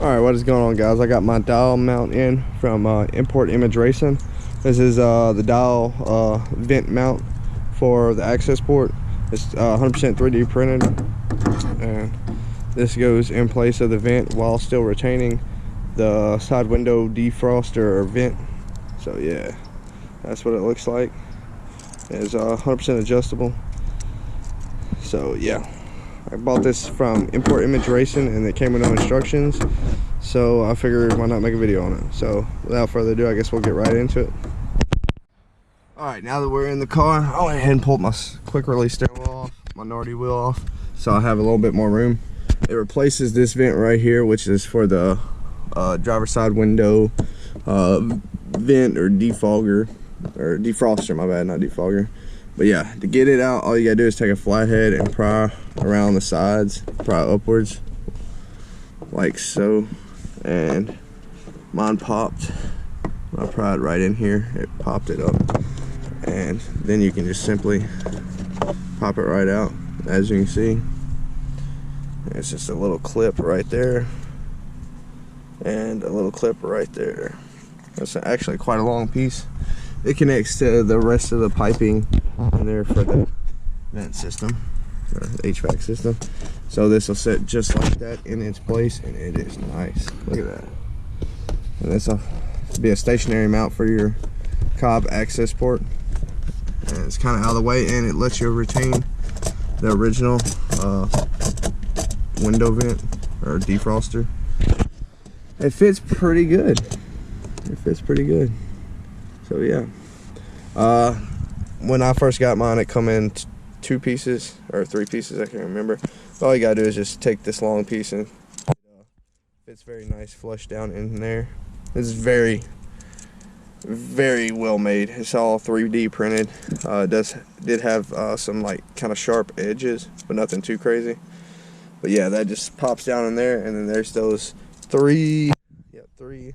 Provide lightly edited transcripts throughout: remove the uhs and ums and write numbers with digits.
Alright, what is going on, guys? I got my dial mount in from Import Image Racing. This is the dial vent mount for the Accessport. It's 100% 3D printed, and this goes in place of the vent while still retaining the side window defroster or vent. So yeah, that's what it looks like. It's 100% adjustable. So yeah, I bought this from Import Image Racing and it came with no instructions, so I figured why not make a video on it. So without further ado, I guess we'll get right into it. Alright, now that we're in the car, I went ahead and pulled my quick release steering wheel off, minority wheel off, so I have a little bit more room. It replaces this vent right here, which is for the driver's side window vent or defogger, or defroster, my bad, not defogger. But yeah, to get it out, all you gotta do is take a flathead and pry around the sides, pry upwards, like so. And mine popped. I pried right in here, it popped it up. And then you can just simply pop it right out, as you can see. It's just a little clip right there, and a little clip right there. That's actually quite a long piece. It connects to the rest of the piping in there for the vent system, or HVAC system. So this will sit just like that in its place, and it is nice. Look at that. And this will be a stationary mount for your Cobb Accessport. And it's kind of out of the way, and it lets you retain the original window vent or defroster. It fits pretty good. It fits pretty good. So yeah, when I first got mine, it come in 2 pieces or 3 pieces, I can't remember. All you gotta do is just take this long piece, and it fits very nice flush down in there. This is very well made. It's all 3D printed. Did have some like kind of sharp edges, but nothing too crazy. But yeah, that just pops down in there, and then there's those 3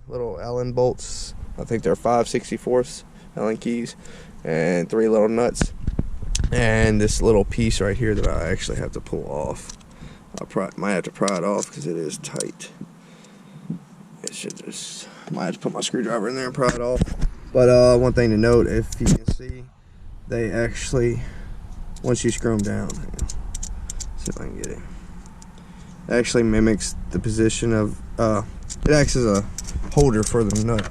little Allen bolts. I think they're 5/64 Allen keys, and 3 little nuts, and this little piece right here that I actually have to pull off. I might have to pry it off because it is tight. It should just, might have to put my screwdriver in there and pry it off. But one thing to note, if you can see, they actually, once you screw them down, see if I can get it, it actually mimics the position of, it acts as a holder for the nut.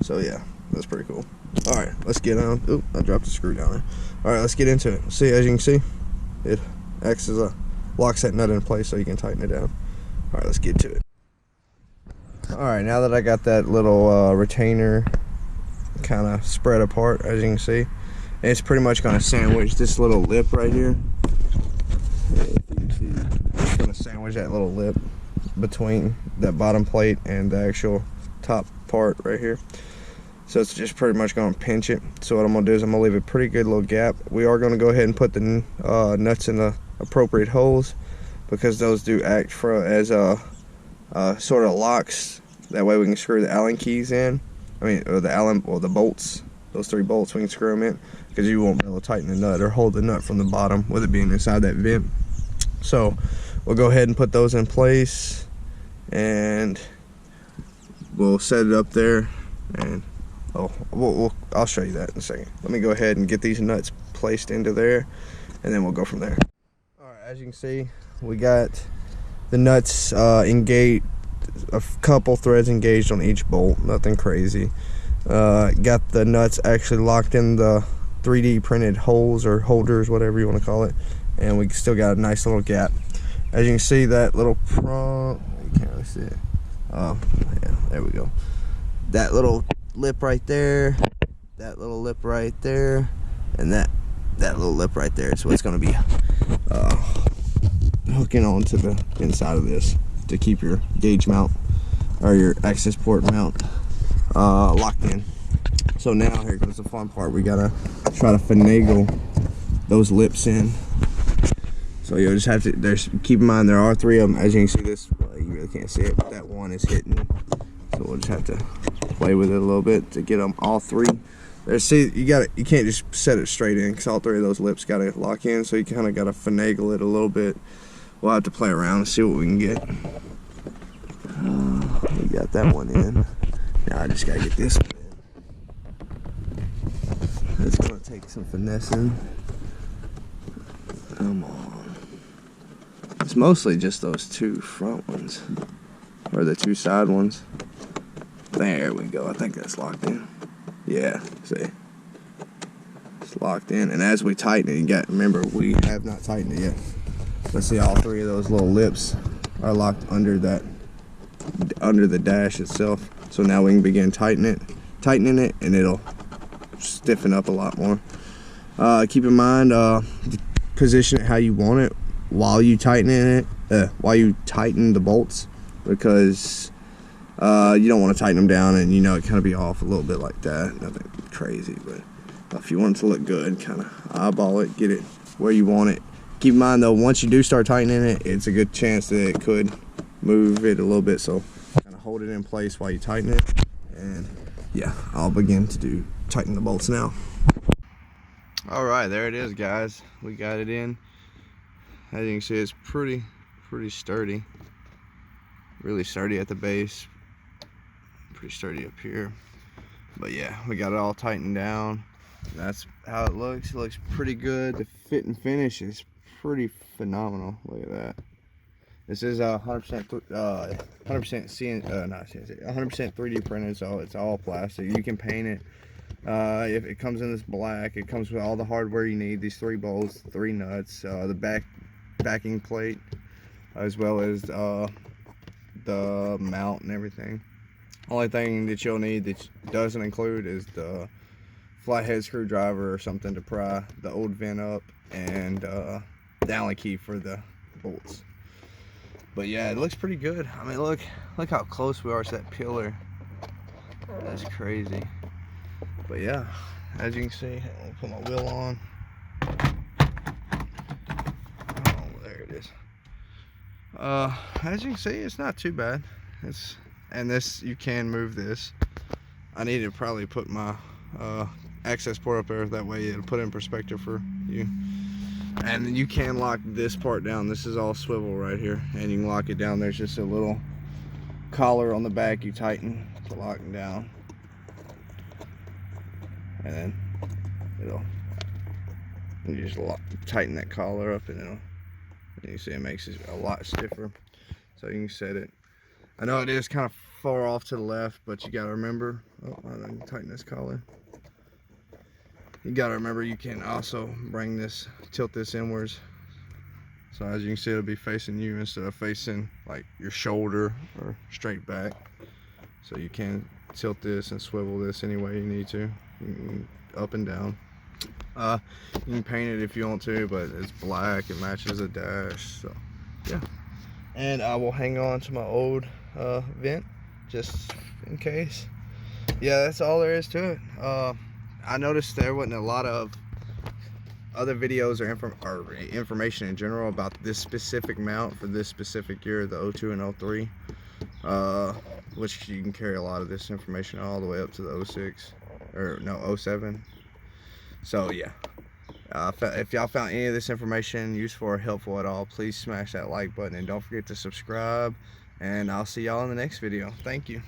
So yeah, that's pretty cool. Alright, let's get on. Oop, I dropped the screw down there. Alright, let's get into it. See, as you can see, it acts as a, locks that nut in place so you can tighten it down. Alright, let's get to it. Alright, now that I got that little retainer kind of spread apart, as you can see, it's pretty much going to sandwich this little lip right here. If you can see, it's going to sandwich that little lip between that bottom plate and the actual top part right here. So it's just pretty much going to pinch it. So what I'm going to do is I'm going to leave a pretty good little gap. We are going to go ahead and put the nuts in the appropriate holes, because those do act as sort of locks. That way we can screw the Allen keys in. I mean, or the bolts. Those 3 bolts, we can screw them in, because you won't be able to tighten the nut or hold the nut from the bottom with it being inside that vent. So we'll go ahead and put those in place, and we'll set it up there, and I'll show you that in a second. Let me go ahead and get these nuts placed into there, and then we'll go from there. Alright, as you can see, we got the nuts engaged, a couple threads engaged on each bolt, nothing crazy. Got the nuts actually locked in the 3D printed holes or holders, whatever you want to call it, and we still got a nice little gap. As you can see, that little prong, you can't really see it. Oh yeah, there we go. That little lip right there, that little lip right there, and that little lip right there. So it's going to be hooking onto the inside of this to keep your gauge mount or your Accessport mount locked in. So now here goes the fun part. We gotta try to finagle those lips in. So you'll just have to, keep in mind there are 3 of them. As you can see, this, well, you really can't see it, but that one is hitting. So we'll just have to play with it a little bit to get them all 3. See, you can't just set it straight in, because all 3 of those lips got to lock in. So you kind of got to finagle it a little bit. We'll have to play around and see what we can get. We got that one in. Now I just gotta get this one in. It's gonna take some finessing. Come on. It's mostly just those two front ones, or the two side ones. There we go. I think that's locked in. Yeah, see, it's locked in. And as we tighten it, you got, remember, we have not tightened it yet. Let's see, all three of those little lips are locked under that, under the dash itself. So now we can begin tightening it, and it'll stiffen up a lot more. Keep in mind, position it how you want it while you tighten the bolts, because you don't want to tighten them down and, you know, it kind of be off a little bit like that. Nothing crazy, but if you want it to look good, kind of eyeball it, get it where you want it. Keep in mind though, once you do start tightening it, it's a good chance that it could move it a little bit, so kind of hold it in place while you tighten it. And yeah, I'll begin to tighten the bolts now. All right, there it is, guys. We got it in. As you can see, it's pretty sturdy. Really sturdy at the base. Pretty sturdy up here. But yeah, we got it all tightened down. That's how it looks. It looks pretty good. The fit and finish is pretty phenomenal. Look at that. This is 100% 3D printed, so it's all plastic. You can paint it. If it comes in this black, it comes with all the hardware you need. These 3 bolts, 3 nuts, the backing plate, as well as the mount and everything. Only thing that you'll need that doesn't include is the flathead screwdriver or something to pry the old vent up, and the Allen key for the bolts. But yeah, it looks pretty good. I mean, look how close we are to that pillar. That's crazy. But yeah, as you can see, I'll put my wheel on. Oh, there it is. As you can see, it's not too bad. And this, you can move this. I need to probably put my Accessport up there, that way it'll put it in perspective for you. And you can lock this part down. This is all swivel right here, and you can lock it down. There's just a little collar on the back you tighten to lock it down, and then you just tighten that collar up, and you see it makes it a lot stiffer. So you can set it. I know it is kind of far off to the left, but you gotta remember, I can tighten this collar. You gotta remember, you can also tilt this inwards. So as you can see, it'll be facing you instead of facing like your shoulder or straight back. So you can tilt this and swivel this any way you need to, up and down. You can paint it if you want to, but it's black, it matches the dash, so yeah. And I will hang on to my old vent just in case. Yeah, that's all there is to it. I noticed there wasn't a lot of other videos or information in general about this specific mount for this specific year, the 02 and 03, which you can carry a lot of this information all the way up to the 06, or no, 07. So yeah, if y'all found any of this information useful or helpful at all, please smash that like button, and don't forget to subscribe, and I'll see y'all in the next video. Thank you.